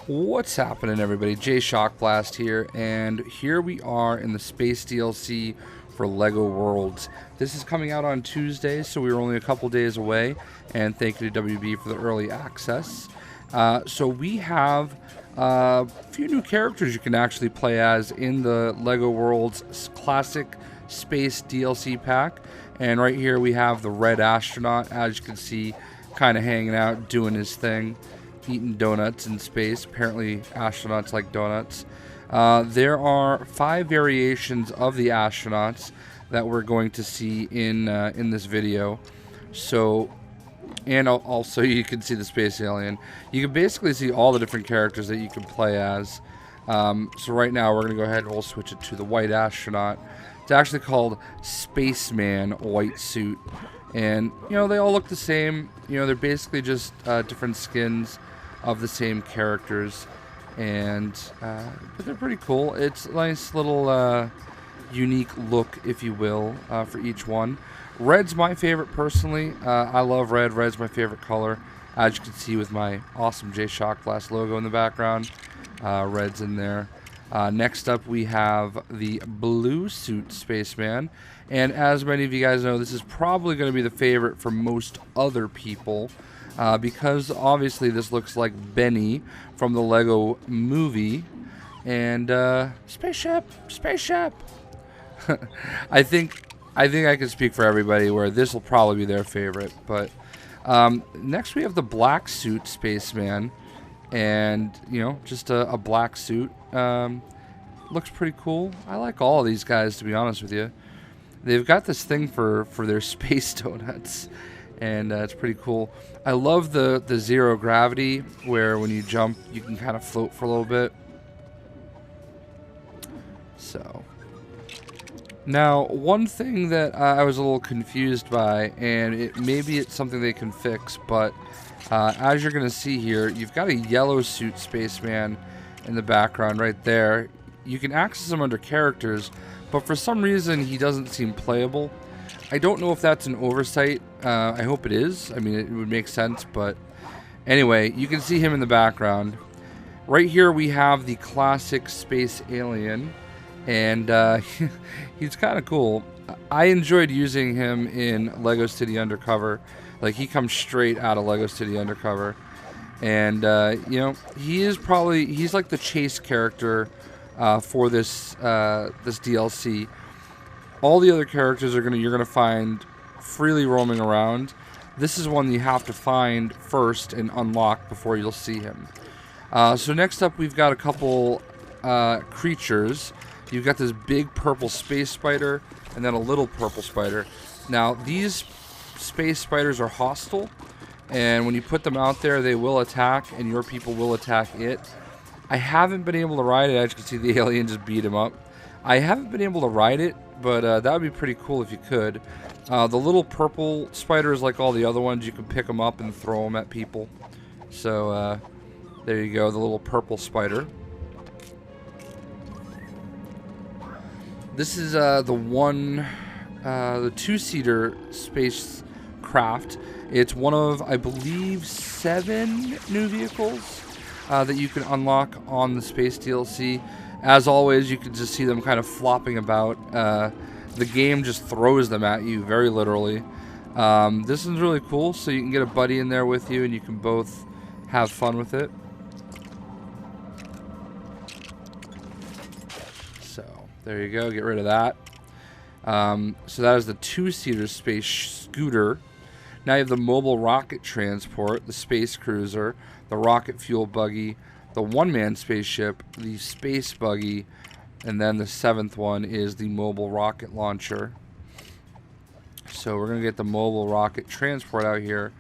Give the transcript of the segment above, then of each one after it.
What's happening, everybody? JayShockblast here, and here we are in the space DLC for LEGO Worlds. This is coming out on Tuesday, so we were only a couple days away, and thank you to WB for the early access. So we have a few new characters you can actually play as in the LEGO Worlds Classic Space DLC pack, and right here we have the red astronaut, as you can see, kind of hanging out, doing his thing. Eating donuts in space. Apparently astronauts like donuts. There are 5 variations of the astronauts that we're going to see in this video. So, and also you can see the space alien. You can basically see all the different characters that you can play as. So right now we're going to go ahead and we'll switch it to the white astronaut. It's actually called Spaceman white suit. And, you know, they all look the same. You know, they're basically just different skins of the same characters, and but they're pretty cool. It's a nice little unique look, if you will, for each one. Red's my favorite personally. I love red. Red's my favorite color, as you can see with my awesome JayShockblast logo in the background. Red's in there. Next up we have the blue suit Spaceman, and as many of you guys know, this is probably going to be the favorite for most other people. Because obviously this looks like Benny from the Lego movie, and spaceship. I think I can speak for everybody where this will probably be their favorite. But next we have the black suit Spaceman, and you know, just a black suit. Looks pretty cool. I like all of these guys, to be honest with you. They've got this thing for their space donuts. And it's pretty cool. I love the zero gravity, where when you jump you can kind of float for a little bit. So now, one thing that I was a little confused by, and maybe it's something they can fix, but as you're gonna see here, you've got a yellow suit Spaceman in the background right there. You can access him under characters, but for some reason he doesn't seem playable. I don't know if that's an oversight. I hope it is. I mean, it would make sense, but anyway, you can see him in the background. Right here we have the classic space alien, and he's kind of cool. I enjoyed using him in LEGO City Undercover. Like, he comes straight out of LEGO City Undercover, and you know, he's like the chase character for this this DLC. All the other characters you're gonna find freely roaming around. This is one you have to find first and unlock before you'll see him. So next up we've got a couple creatures. You've got this big purple space spider and then a little purple spider. Now these space spiders are hostile, and when you put them out there they will attack, and your people will attack it. I haven't been able to ride it. As you can see, the alien just beat him up. I haven't been able to ride it, but that would be pretty cool if you could. The little purple spiders, like all the other ones, you can pick them up and throw them at people. So there you go, the little purple spider. This is the two-seater spacecraft. It's one of, I believe, 7 new vehicles that you can unlock on the space DLC. As always, you can just see them kind of flopping about. The game just throws them at you, very literally. This is really cool, so you can get a buddy in there with you, and you can both have fun with it. So, there you go, get rid of that. So that is the two-seater space scooter. Now you have the mobile rocket transport, the space cruiser, the rocket fuel buggy, the one-man spaceship, the space buggy, and then the 7th one is the mobile rocket launcher. So we're going to get the mobile rocket transport out here.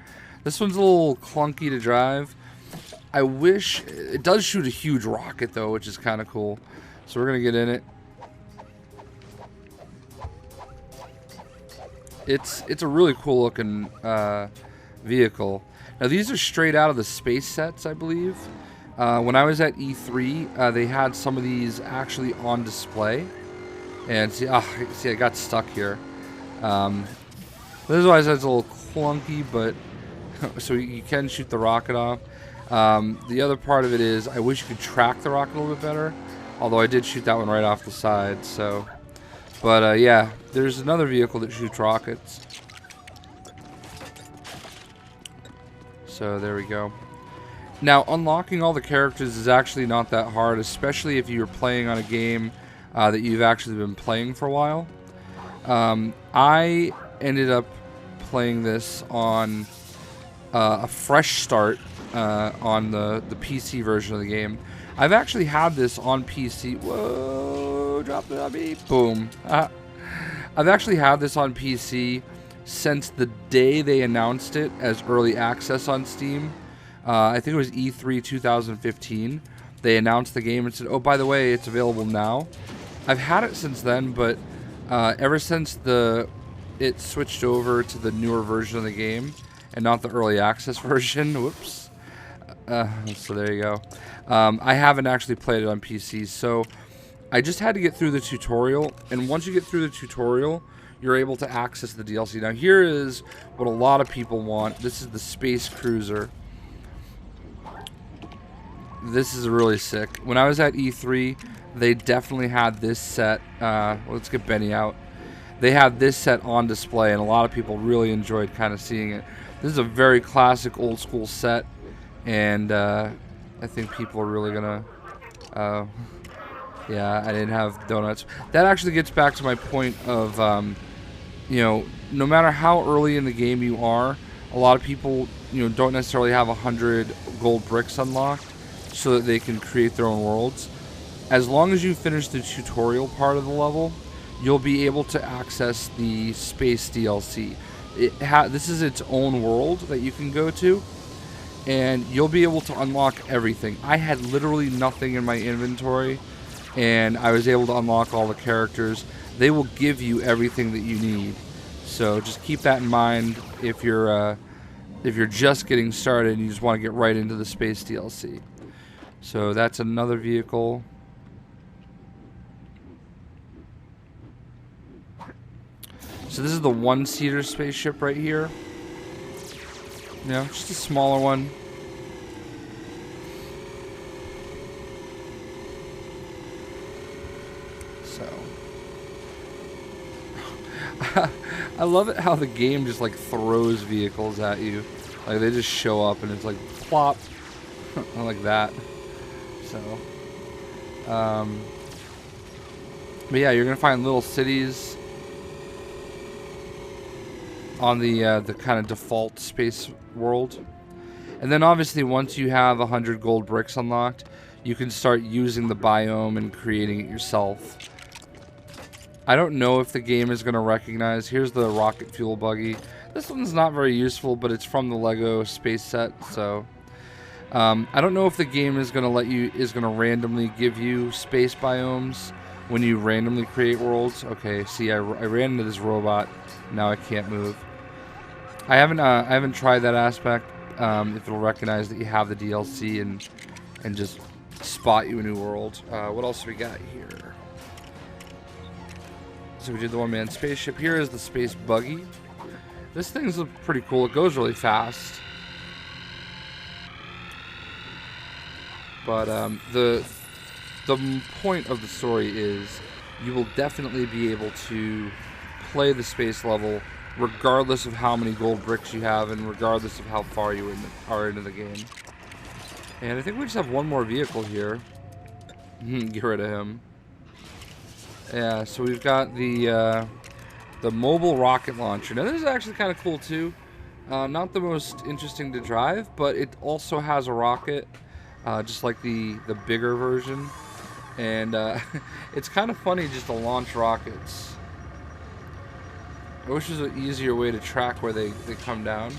This one's a little clunky to drive. I wish it does shoot a huge rocket though, which is kind of cool. So we're going to get in it. It's a really cool looking vehicle. Now these are straight out of the space sets, I believe. When I was at E3, they had some of these actually on display. And see, I got stuck here. This is why it's a little clunky, but so you can shoot the rocket off. The other part of it is I wish you could track the rocket a little bit better. Although I did shoot that one right off the side, so. But yeah, there's another vehicle that shoots rockets. So there we go. Now, unlocking all the characters is actually not that hard, especially if you're playing on a game that you've actually been playing for a while. I ended up playing this on a fresh start on the PC version of the game. I've actually had this on PC. Whoa, drop the dummy. Boom. I've actually had this on PC since the day they announced it as early access on Steam. I think it was E3 2015. They announced the game and said, oh, by the way, it's available now. I've had it since then, but ever since it switched over to the newer version of the game and not the early access version, whoops. So there you go. I haven't actually played it on PC, so I just had to get through the tutorial, and once you get through the tutorial, you're able to access the DLC. Now here is what a lot of people want. This is the Space Cruiser. This is really sick. When I was at E3, they definitely had this set. Let's get Benny out. They had this set on display, and a lot of people really enjoyed kind of seeing it. This is a very classic, old school set, and I think people are really gonna. Yeah, I didn't have donuts. That actually gets back to my point of, you know, no matter how early in the game you are, a lot of people, you know, don't necessarily have 100 gold bricks unlocked so that they can create their own worlds. As long as you finish the tutorial part of the level, you'll be able to access the space DLC. This is its own world that you can go to, and you'll be able to unlock everything. I had literally nothing in my inventory, and I was able to unlock all the characters. They will give you everything that you need, so just keep that in mind if you're just getting started and you just want to get right into the space DLC. So that's another vehicle. So this is the one-seater spaceship right here. You know, just a smaller one. So I love it how the game just like throws vehicles at you. Like they just show up and it's like plop. I like that. So but yeah, you're gonna find little cities on the kind of default space world, and then obviously once you have 100 gold bricks unlocked, you can start using the biome and creating it yourself. I don't know if the game is going to recognize. Here's the rocket fuel buggy. This one's not very useful, but it's from the Lego space set, so I don't know if the game is going to randomly give you space biomes when you randomly create worlds. Okay, see, I ran into this robot. Now I can't move. I haven't tried that aspect. If it'll recognize that you have the DLC and just spot you a new world. What else do we got here? So we did the one-man spaceship. Here is the space buggy. This thing's pretty cool. It goes really fast. But the point of the story is you will definitely be able to play the space level regardless of how many gold bricks you have and regardless of how far you are into the game. And I think we just have one more vehicle here. Get rid of him. Yeah, so we've got the mobile rocket launcher. Now this is actually kind of cool too. Not the most interesting to drive, but it also has a rocket, just like the bigger version. And it's kind of funny just to launch rockets. I wish there was an easier way to track where they come down.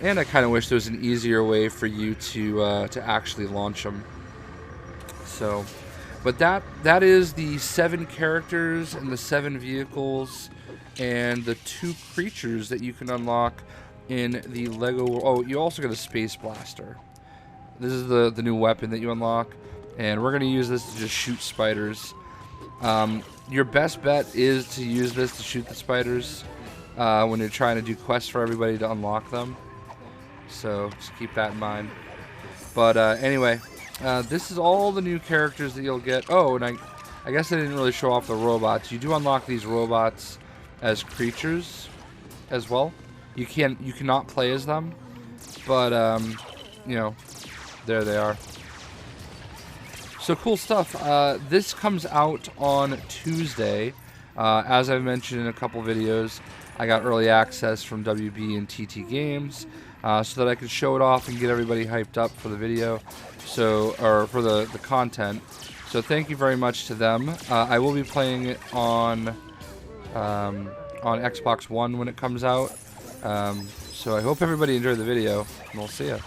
And I kind of wish there was an easier way for you to actually launch them. So, but that is the 7 characters and the 7 vehicles and the 2 creatures that you can unlock in the Lego. Oh, you also get a space blaster. This is the new weapon that you unlock, and we're going to use this to just shoot spiders. Your best bet is to use this to shoot the spiders. when you're trying to do quests for everybody to unlock them. So just keep that in mind. But anyway, this is all the new characters that you'll get. Oh, and I guess I didn't really show off the robots. You do unlock these robots as creatures as well. You cannot play as them, but you know, there they are. So cool stuff. This comes out on Tuesday. As I've mentioned in a couple videos, I got early access from WB and TT Games so that I could show it off and get everybody hyped up for the video, or for the content. So thank you very much to them. I will be playing it on Xbox One when it comes out. So I hope everybody enjoyed the video, and we'll see ya.